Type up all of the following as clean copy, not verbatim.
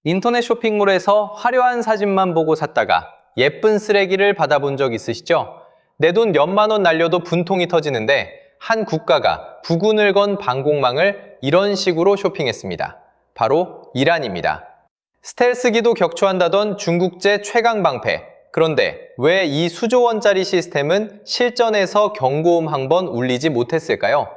인터넷 쇼핑몰에서 화려한 사진만 보고 샀다가 예쁜 쓰레기를 받아본 적 있으시죠? 내 돈 몇만 원 날려도 분통이 터지는데 한 국가가 부군을 건 방공망을 이런 식으로 쇼핑했습니다. 바로 이란입니다. 스텔스기도 격추한다던 중국제 최강 방패. 그런데 왜 이 수조 원짜리 시스템은 실전에서 경고음 한 번 울리지 못했을까요?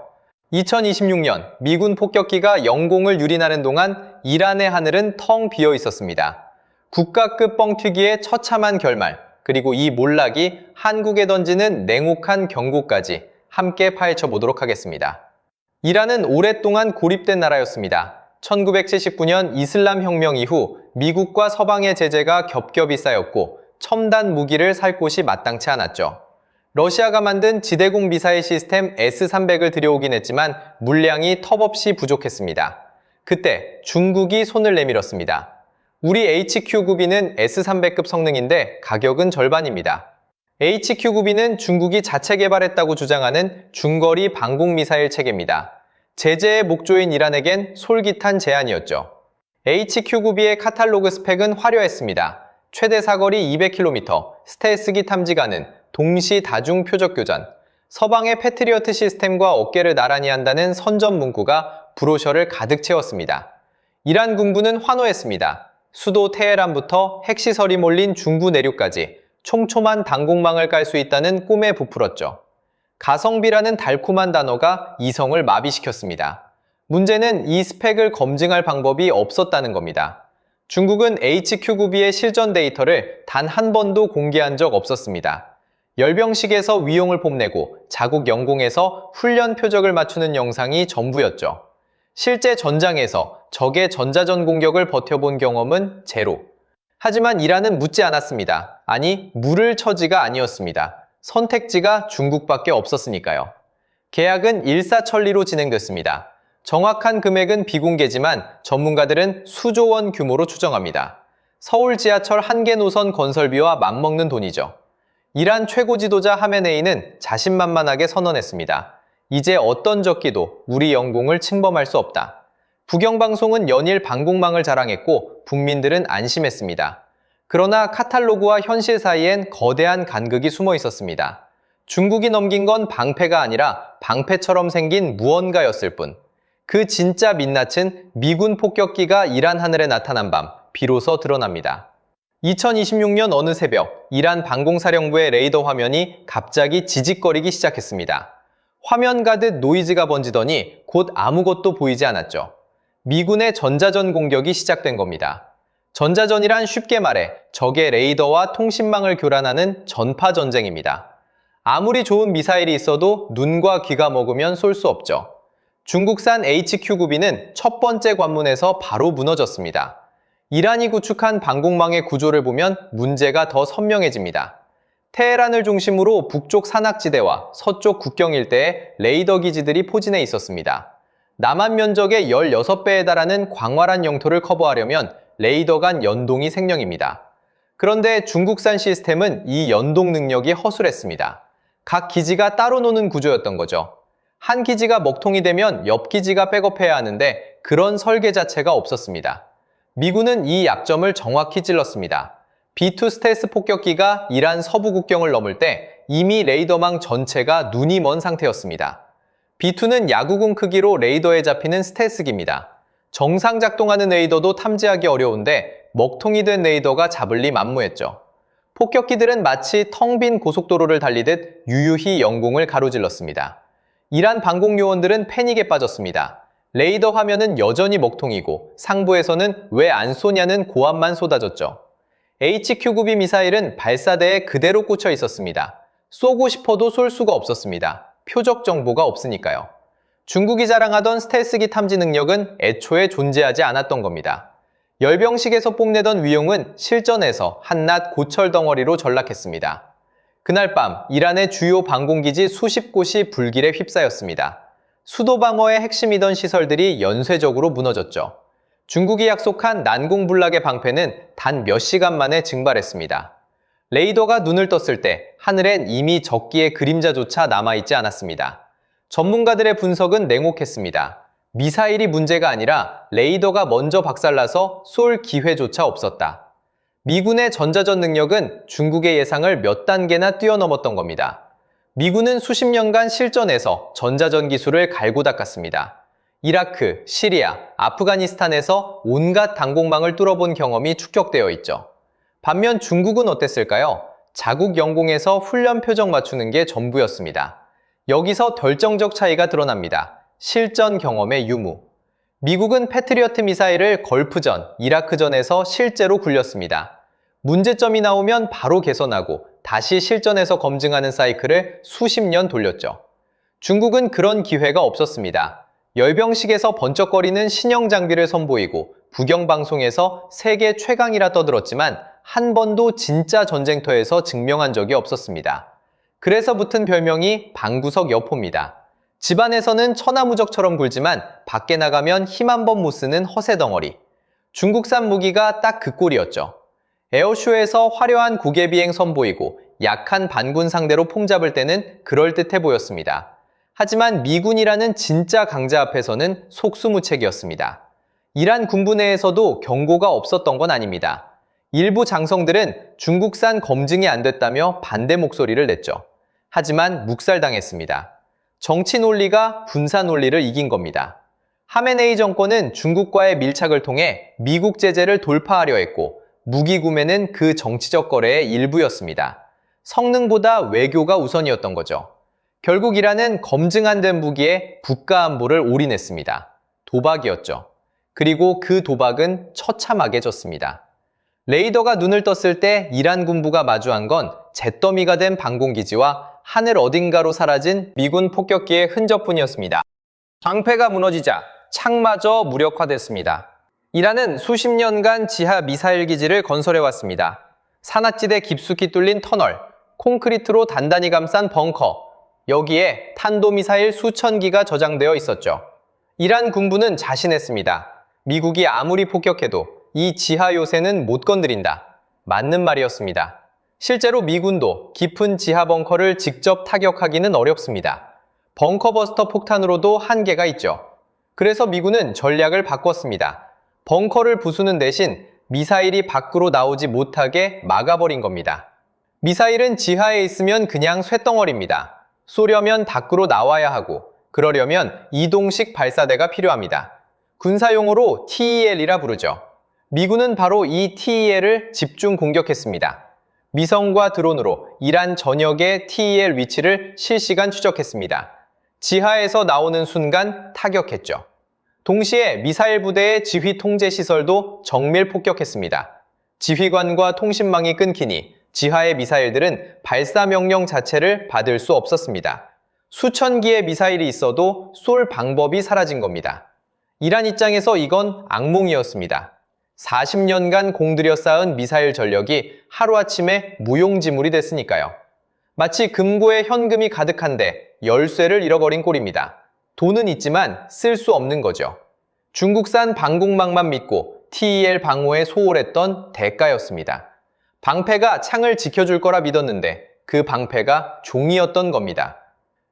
2026년 미군 폭격기가 영공을 유린하는 동안 이란의 하늘은 텅 비어 있었습니다. 국가급 뻥튀기의 처참한 결말, 그리고 이 몰락이 한국에 던지는 냉혹한 경고까지 함께 파헤쳐 보도록 하겠습니다. 이란은 오랫동안 고립된 나라였습니다. 1979년 이슬람 혁명 이후 미국과 서방의 제재가 겹겹이 쌓였고 첨단 무기를 살 곳이 마땅치 않았죠. 러시아가 만든 지대공 미사일 시스템 S-300을 들여오긴 했지만 물량이 턱없이 부족했습니다. 그때 중국이 손을 내밀었습니다. 우리 HQ-9B는 S-300급 성능인데 가격은 절반입니다. HQ-9B는 중국이 자체 개발했다고 주장하는 중거리 방공미사일 체계입니다. 제재의 목조인 이란에겐 솔깃한 제안이었죠. HQ-9B의 카탈로그 스펙은 화려했습니다. 최대 사거리 200km, 스텔스기 탐지 가능, 동시 다중 표적 교전, 서방의 패트리어트 시스템과 어깨를 나란히 한다는 선전 문구가 브로셔를 가득 채웠습니다. 이란 군부는 환호했습니다. 수도 테헤란부터 핵시설이 몰린 중부 내륙까지 촘촘한 당공망을 깔 수 있다는 꿈에 부풀었죠. 가성비라는 달콤한 단어가 이성을 마비시켰습니다. 문제는 이 스펙을 검증할 방법이 없었다는 겁니다. 중국은 HQ-9B의 실전 데이터를 단 한 번도 공개한 적 없었습니다. 열병식에서 위용을 뽐내고 자국 영공에서 훈련 표적을 맞추는 영상이 전부였죠. 실제 전장에서 적의 전자전 공격을 버텨본 경험은 제로. 하지만 이란은 묻지 않았습니다. 아니, 물을 처지가 아니었습니다. 선택지가 중국밖에 없었으니까요. 계약은 일사천리로 진행됐습니다. 정확한 금액은 비공개지만 전문가들은 수조 원 규모로 추정합니다. 서울 지하철 한 개 노선 건설비와 맞먹는 돈이죠. 이란 최고 지도자 하메네이는 자신만만하게 선언했습니다. 이제 어떤 적기도 우리 영공을 침범할 수 없다. 국영방송은 연일 방공망을 자랑했고 국민들은 안심했습니다. 그러나 카탈로그와 현실 사이엔 거대한 간극이 숨어 있었습니다. 중국이 넘긴 건 방패가 아니라 방패처럼 생긴 무언가였을 뿐. 그 진짜 민낯은 미군 폭격기가 이란 하늘에 나타난 밤 비로소 드러납니다. 2026년 어느 새벽 이란 방공사령부의 레이더 화면이 갑자기 지직거리기 시작했습니다. 화면 가득 노이즈가 번지더니 곧 아무것도 보이지 않았죠. 미군의 전자전 공격이 시작된 겁니다. 전자전이란 쉽게 말해 적의 레이더와 통신망을 교란하는 전파 전쟁입니다. 아무리 좋은 미사일이 있어도 눈과 귀가 먹으면 쏠 수 없죠. 중국산 HQ-9B는 첫 번째 관문에서 바로 무너졌습니다. 이란이 구축한 방공망의 구조를 보면 문제가 더 선명해집니다. 테헤란을 중심으로 북쪽 산악지대와 서쪽 국경 일대에 레이더 기지들이 포진해 있었습니다. 남한 면적의 16배에 달하는 광활한 영토를 커버하려면 레이더 간 연동이 생명입니다. 그런데 중국산 시스템은 이 연동 능력이 허술했습니다. 각 기지가 따로 노는 구조였던 거죠. 한 기지가 먹통이 되면 옆 기지가 백업해야 하는데 그런 설계 자체가 없었습니다. 미군은 이 약점을 정확히 찔렀습니다. B-2 스텔스 폭격기가 이란 서부 국경을 넘을 때 이미 레이더망 전체가 눈이 먼 상태였습니다. B-2는 야구공 크기로 레이더에 잡히는 스텔스기입니다. 정상 작동하는 레이더도 탐지하기 어려운데 먹통이 된 레이더가 잡을리 만무했죠. 폭격기들은 마치 텅 빈 고속도로를 달리듯 유유히 영공을 가로질렀습니다. 이란 방공요원들은 패닉에 빠졌습니다. 레이더 화면은 여전히 먹통이고 상부에서는 왜 안 쏘냐는 고함만 쏟아졌죠. HQ-9B 미사일은 발사대에 그대로 꽂혀 있었습니다. 쏘고 싶어도 쏠 수가 없었습니다. 표적 정보가 없으니까요. 중국이 자랑하던 스텔스기 탐지 능력은 애초에 존재하지 않았던 겁니다. 열병식에서 뽐내던 위용은 실전에서 한낱 고철 덩어리로 전락했습니다. 그날 밤 이란의 주요 방공기지 수십 곳이 불길에 휩싸였습니다. 수도 방어의 핵심이던 시설들이 연쇄적으로 무너졌죠. 중국이 약속한 난공불락의 방패는 단 몇 시간 만에 증발했습니다. 레이더가 눈을 떴을 때 하늘엔 이미 적기의 그림자조차 남아있지 않았습니다. 전문가들의 분석은 냉혹했습니다. 미사일이 문제가 아니라 레이더가 먼저 박살나서 쏠 기회조차 없었다. 미군의 전자전 능력은 중국의 예상을 몇 단계나 뛰어넘었던 겁니다. 미군은 수십 년간 실전에서 전자전 기술을 갈고 닦았습니다. 이라크, 시리아, 아프가니스탄에서 온갖 당공망을 뚫어본 경험이 축적되어 있죠. 반면 중국은 어땠을까요? 자국 영공에서 훈련 표적 맞추는 게 전부였습니다. 여기서 결정적 차이가 드러납니다. 실전 경험의 유무. 미국은 패트리어트 미사일을 걸프전, 이라크전에서 실제로 굴렸습니다. 문제점이 나오면 바로 개선하고 다시 실전에서 검증하는 사이클을 수십 년 돌렸죠. 중국은 그런 기회가 없었습니다. 열병식에서 번쩍거리는 신형 장비를 선보이고 국영방송에서 세계 최강이라 떠들었지만 한 번도 진짜 전쟁터에서 증명한 적이 없었습니다. 그래서 붙은 별명이 방구석 여포입니다. 집안에서는 천하무적처럼 굴지만 밖에 나가면 힘 한 번 못 쓰는 허세덩어리. 중국산 무기가 딱 그 꼴이었죠. 에어쇼에서 화려한 구개비행 선보이고 약한 반군 상대로 폼잡을 때는 그럴듯해 보였습니다. 하지만 미군이라는 진짜 강자 앞에서는 속수무책이었습니다. 이란 군부 내에서도 경고가 없었던 건 아닙니다. 일부 장성들은 중국산 검증이 안 됐다며 반대 목소리를 냈죠. 하지만 묵살당했습니다. 정치 논리가 군사 논리를 이긴 겁니다. 하메네이 정권은 중국과의 밀착을 통해 미국 제재를 돌파하려 했고 무기 구매는 그 정치적 거래의 일부였습니다. 성능보다 외교가 우선이었던 거죠. 결국 이란은 검증 안 된 무기에 국가 안보를 올인했습니다. 도박이었죠. 그리고 그 도박은 처참하게 졌습니다. 레이더가 눈을 떴을 때 이란 군부가 마주한 건 잿더미가 된 방공기지와 하늘 어딘가로 사라진 미군 폭격기의 흔적뿐이었습니다. 방패가 무너지자 창마저 무력화됐습니다. 이란은 수십 년간 지하 미사일 기지를 건설해왔습니다. 산악지대 깊숙이 뚫린 터널, 콘크리트로 단단히 감싼 벙커, 여기에 탄도미사일 수천 기가 저장되어 있었죠. 이란 군부는 자신했습니다. 미국이 아무리 폭격해도 이 지하 요새는 못 건드린다. 맞는 말이었습니다. 실제로 미군도 깊은 지하 벙커를 직접 타격하기는 어렵습니다. 벙커버스터 폭탄으로도 한계가 있죠. 그래서 미군은 전략을 바꿨습니다. 벙커를 부수는 대신 미사일이 밖으로 나오지 못하게 막아버린 겁니다. 미사일은 지하에 있으면 그냥 쇳덩어리입니다. 쏘려면 밖으로 나와야 하고 그러려면 이동식 발사대가 필요합니다. 군사용어로 TEL이라 부르죠. 미군은 바로 이 TEL을 집중 공격했습니다. 미성과 드론으로 이란 전역의 TEL 위치를 실시간 추적했습니다. 지하에서 나오는 순간 타격했죠. 동시에 미사일 부대의 지휘 통제 시설도 정밀 폭격했습니다. 지휘관과 통신망이 끊기니 지하의 미사일들은 발사 명령 자체를 받을 수 없었습니다. 수천 기의 미사일이 있어도 쏠 방법이 사라진 겁니다. 이란 입장에서 이건 악몽이었습니다. 40년간 공들여 쌓은 미사일 전력이 하루아침에 무용지물이 됐으니까요. 마치 금고에 현금이 가득한데 열쇠를 잃어버린 꼴입니다. 돈은 있지만 쓸 수 없는 거죠. 중국산 방공망만 믿고 TEL 방어에 소홀했던 대가였습니다. 방패가 창을 지켜줄 거라 믿었는데 그 방패가 종이었던 겁니다.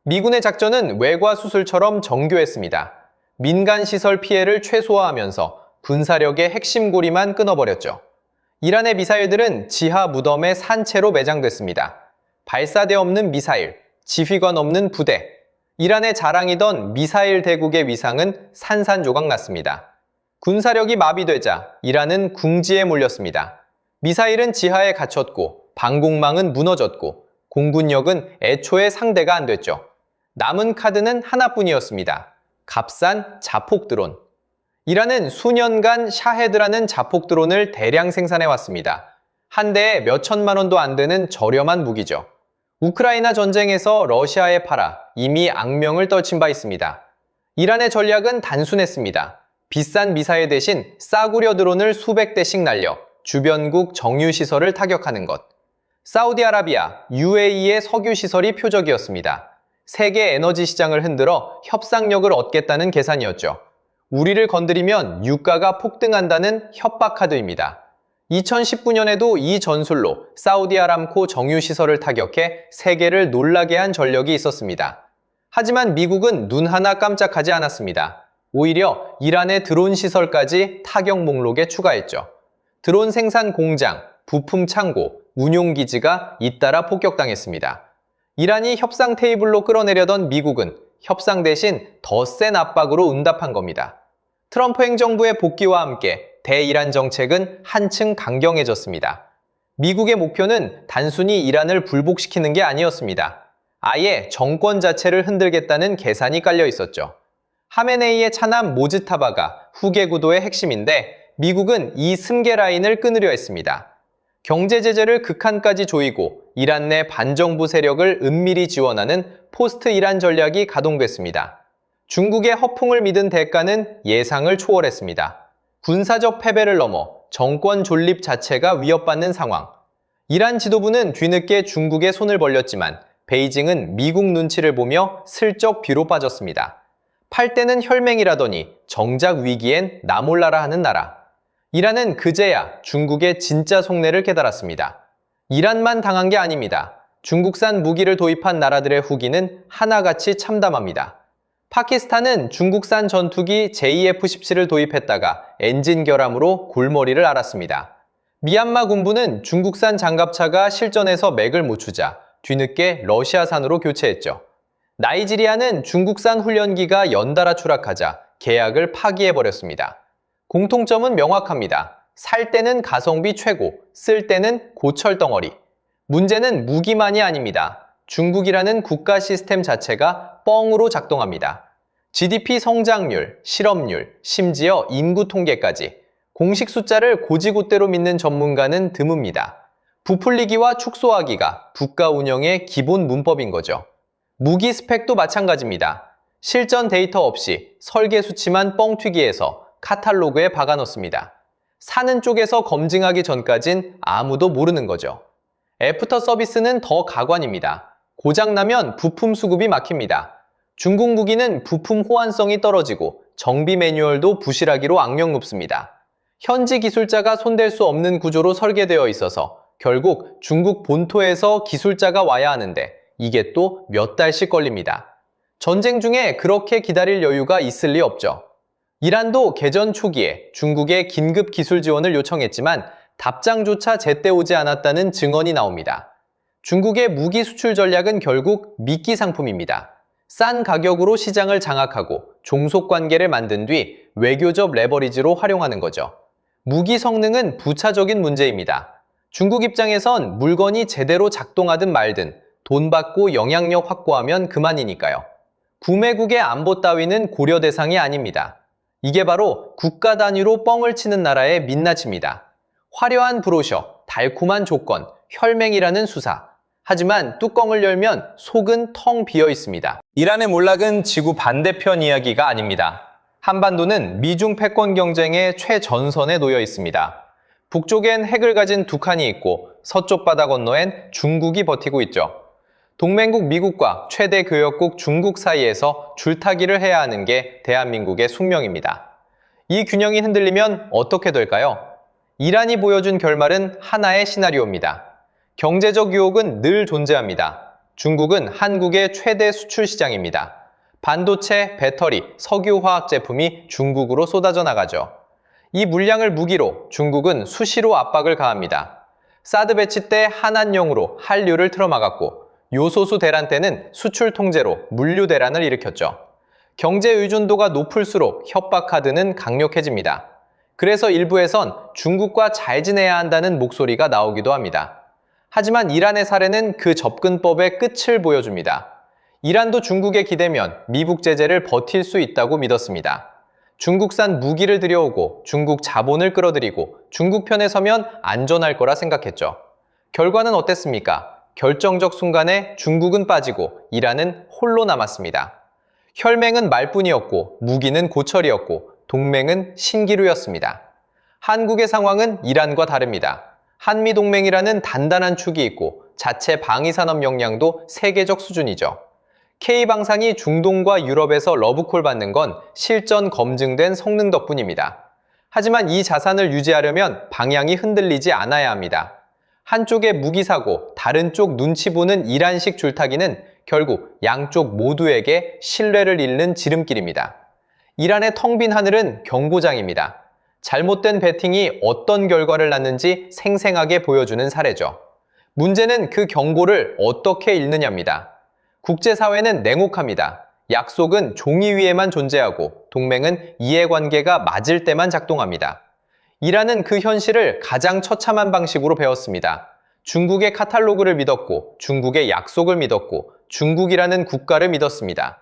미군의 작전은 외과 수술처럼 정교했습니다. 민간 시설 피해를 최소화하면서 군사력의 핵심 고리만 끊어버렸죠. 이란의 미사일들은 지하 무덤에 산채로 매장됐습니다. 발사대 없는 미사일, 지휘관 없는 부대, 이란의 자랑이던 미사일 대국의 위상은 산산조각 났습니다. 군사력이 마비되자 이란은 궁지에 몰렸습니다. 미사일은 지하에 갇혔고 방공망은 무너졌고 공군력은 애초에 상대가 안 됐죠. 남은 카드는 하나뿐이었습니다. 값싼 자폭 드론. 이란은 수년간 샤헤드라는 자폭 드론을 대량 생산해왔습니다. 한 대에 몇 천만 원도 안 되는 저렴한 무기죠. 우크라이나 전쟁에서 러시아에 팔아 이미 악명을 떨친 바 있습니다. 이란의 전략은 단순했습니다. 비싼 미사일 대신 싸구려 드론을 수백 대씩 날려 주변국 정유시설을 타격하는 것. 사우디아라비아, UAE의 석유시설이 표적이었습니다. 세계 에너지 시장을 흔들어 협상력을 얻겠다는 계산이었죠. 우리를 건드리면 유가가 폭등한다는 협박 카드입니다. 2019년에도 이 전술로 사우디 아람코 정유시설을 타격해 세계를 놀라게 한 전력이 있었습니다. 하지만 미국은 눈 하나 깜짝하지 않았습니다. 오히려 이란의 드론 시설까지 타격 목록에 추가했죠. 드론 생산 공장, 부품 창고, 운용기지가 잇따라 폭격당했습니다. 이란이 협상 테이블로 끌어내려던 미국은 협상 대신 더 센 압박으로 응답한 겁니다. 트럼프 행정부의 복귀와 함께 대이란 정책은 한층 강경해졌습니다. 미국의 목표는 단순히 이란을 불복시키는 게 아니었습니다. 아예 정권 자체를 흔들겠다는 계산이 깔려 있었죠. 하메네이의 차남 모즈타바가 후계 구도의 핵심인데 미국은 이 승계 라인을 끊으려 했습니다. 경제 제재를 극한까지 조이고 이란 내 반정부 세력을 은밀히 지원하는 포스트 이란 전략이 가동됐습니다. 중국의 허풍을 믿은 대가는 예상을 초월했습니다. 군사적 패배를 넘어 정권 존립 자체가 위협받는 상황. 이란 지도부는 뒤늦게 중국에 손을 벌렸지만 베이징은 미국 눈치를 보며 슬쩍 뒤로 빠졌습니다. 팔 때는 혈맹이라더니 정작 위기엔 나 몰라라 하는 나라. 이란은 그제야 중국의 진짜 속내를 깨달았습니다. 이란만 당한 게 아닙니다. 중국산 무기를 도입한 나라들의 후기는 하나같이 참담합니다. 파키스탄은 중국산 전투기 JF-17을 도입했다가 엔진 결함으로 골머리를 앓았습니다. 미얀마 군부는 중국산 장갑차가 실전에서 맥을 못 추자 뒤늦게 러시아산으로 교체했죠. 나이지리아는 중국산 훈련기가 연달아 추락하자 계약을 파기해버렸습니다. 공통점은 명확합니다. 살 때는 가성비 최고, 쓸 때는 고철 덩어리. 문제는 무기만이 아닙니다. 중국이라는 국가 시스템 자체가 뻥으로 작동합니다. GDP 성장률, 실업률, 심지어 인구 통계까지 공식 숫자를 고지곳대로 믿는 전문가는 드뭅니다. 부풀리기와 축소하기가 국가 운영의 기본 문법인 거죠. 무기 스펙도 마찬가지입니다. 실전 데이터 없이 설계 수치만 뻥튀기해서 카탈로그에 박아놓습니다. 사는 쪽에서 검증하기 전까진 아무도 모르는 거죠. 애프터 서비스는 더 가관입니다. 고장나면 부품 수급이 막힙니다. 중국 무기는 부품 호환성이 떨어지고 정비 매뉴얼도 부실하기로 악명 높습니다. 현지 기술자가 손댈 수 없는 구조로 설계되어 있어서 결국 중국 본토에서 기술자가 와야 하는데 이게 또 몇 달씩 걸립니다. 전쟁 중에 그렇게 기다릴 여유가 있을 리 없죠. 이란도 개전 초기에 중국에 긴급 기술 지원을 요청했지만 답장조차 제때 오지 않았다는 증언이 나옵니다. 중국의 무기 수출 전략은 결국 미끼 상품입니다. 싼 가격으로 시장을 장악하고 종속 관계를 만든 뒤 외교적 레버리지로 활용하는 거죠. 무기 성능은 부차적인 문제입니다. 중국 입장에선 물건이 제대로 작동하든 말든 돈 받고 영향력 확보하면 그만이니까요. 구매국의 안보 따위는 고려 대상이 아닙니다. 이게 바로 국가 단위로 뻥을 치는 나라의 민낯입니다. 화려한 브로셔, 달콤한 조건, 혈맹이라는 수사. 하지만 뚜껑을 열면 속은 텅 비어 있습니다. 이란의 몰락은 지구 반대편 이야기가 아닙니다. 한반도는 미중 패권 경쟁의 최전선에 놓여 있습니다. 북쪽엔 핵을 가진 북한이 있고 서쪽 바다 건너엔 중국이 버티고 있죠. 동맹국 미국과 최대 교역국 중국 사이에서 줄타기를 해야 하는 게 대한민국의 숙명입니다. 이 균형이 흔들리면 어떻게 될까요? 이란이 보여준 결말은 하나의 시나리오입니다. 경제적 유혹은 늘 존재합니다. 중국은 한국의 최대 수출 시장입니다. 반도체, 배터리, 석유화학 제품이 중국으로 쏟아져 나가죠. 이 물량을 무기로 중국은 수시로 압박을 가합니다. 사드 배치 때 한한령으로 한류를 틀어막았고 요소수 대란 때는 수출 통제로 물류 대란을 일으켰죠. 경제 의존도가 높을수록 협박 카드는 강력해집니다. 그래서 일부에선 중국과 잘 지내야 한다는 목소리가 나오기도 합니다. 하지만 이란의 사례는 그 접근법의 끝을 보여줍니다. 이란도 중국에 기대면 미국 제재를 버틸 수 있다고 믿었습니다. 중국산 무기를 들여오고 중국 자본을 끌어들이고 중국 편에 서면 안전할 거라 생각했죠. 결과는 어땠습니까? 결정적 순간에 중국은 빠지고 이란은 홀로 남았습니다. 혈맹은 말뿐이었고 무기는 고철이었고 동맹은 신기루였습니다. 한국의 상황은 이란과 다릅니다. 한미동맹이라는 단단한 축이 있고 자체 방위산업 역량도 세계적 수준이죠. K방산이 중동과 유럽에서 러브콜 받는 건 실전 검증된 성능 덕분입니다. 하지만 이 자산을 유지하려면 방향이 흔들리지 않아야 합니다. 한쪽의 무기 사고, 다른 쪽 눈치 보는 이란식 줄타기는 결국 양쪽 모두에게 신뢰를 잃는 지름길입니다. 이란의 텅 빈 하늘은 경고장입니다. 잘못된 배팅이 어떤 결과를 낳는지 생생하게 보여주는 사례죠. 문제는 그 경고를 어떻게 읽느냐입니다. 국제사회는 냉혹합니다. 약속은 종이 위에만 존재하고 동맹은 이해관계가 맞을 때만 작동합니다. 이란은 그 현실을 가장 처참한 방식으로 배웠습니다. 중국의 카탈로그를 믿었고 중국의 약속을 믿었고 중국이라는 국가를 믿었습니다.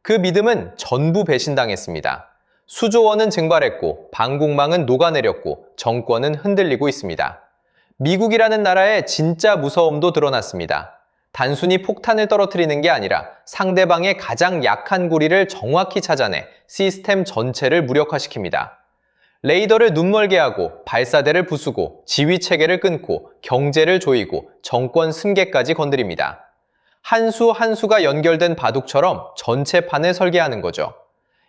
그 믿음은 전부 배신당했습니다. 수조 원은 증발했고 방공망은 녹아내렸고 정권은 흔들리고 있습니다. 미국이라는 나라의 진짜 무서움도 드러났습니다. 단순히 폭탄을 떨어뜨리는 게 아니라 상대방의 가장 약한 고리를 정확히 찾아내 시스템 전체를 무력화시킵니다. 레이더를 눈멀게 하고 발사대를 부수고 지휘체계를 끊고 경제를 조이고 정권 승계까지 건드립니다. 한 수 한 수가 연결된 바둑처럼 전체 판을 설계하는 거죠.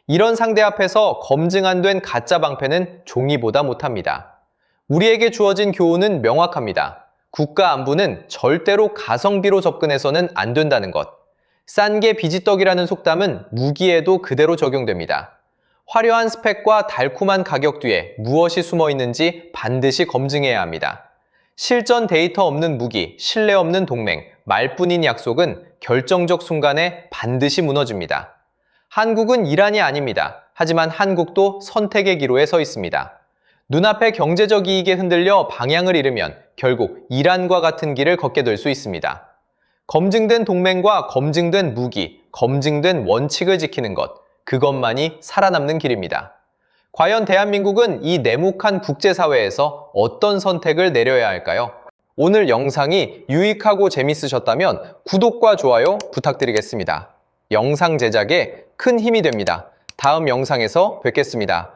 이런 상대 앞에서 검증 안 된 가짜 방패는 종이보다 못합니다. 우리에게 주어진 교훈은 명확합니다. 국가 안보는 절대로 가성비로 접근해서는 안 된다는 것. 싼 게 비지떡이라는 속담은 무기에도 그대로 적용됩니다. 화려한 스펙과 달콤한 가격 뒤에 무엇이 숨어 있는지 반드시 검증해야 합니다. 실전 데이터 없는 무기, 신뢰 없는 동맹, 말뿐인 약속은 결정적 순간에 반드시 무너집니다. 한국은 이란이 아닙니다. 하지만 한국도 선택의 기로에 서 있습니다. 눈앞의 경제적 이익에 흔들려 방향을 잃으면 결국 이란과 같은 길을 걷게 될 수 있습니다. 검증된 동맹과 검증된 무기, 검증된 원칙을 지키는 것, 그것만이 살아남는 길입니다. 과연 대한민국은 이 냉혹한 국제사회에서 어떤 선택을 내려야 할까요? 오늘 영상이 유익하고 재밌으셨다면 구독과 좋아요 부탁드리겠습니다. 영상 제작에 큰 힘이 됩니다. 다음 영상에서 뵙겠습니다.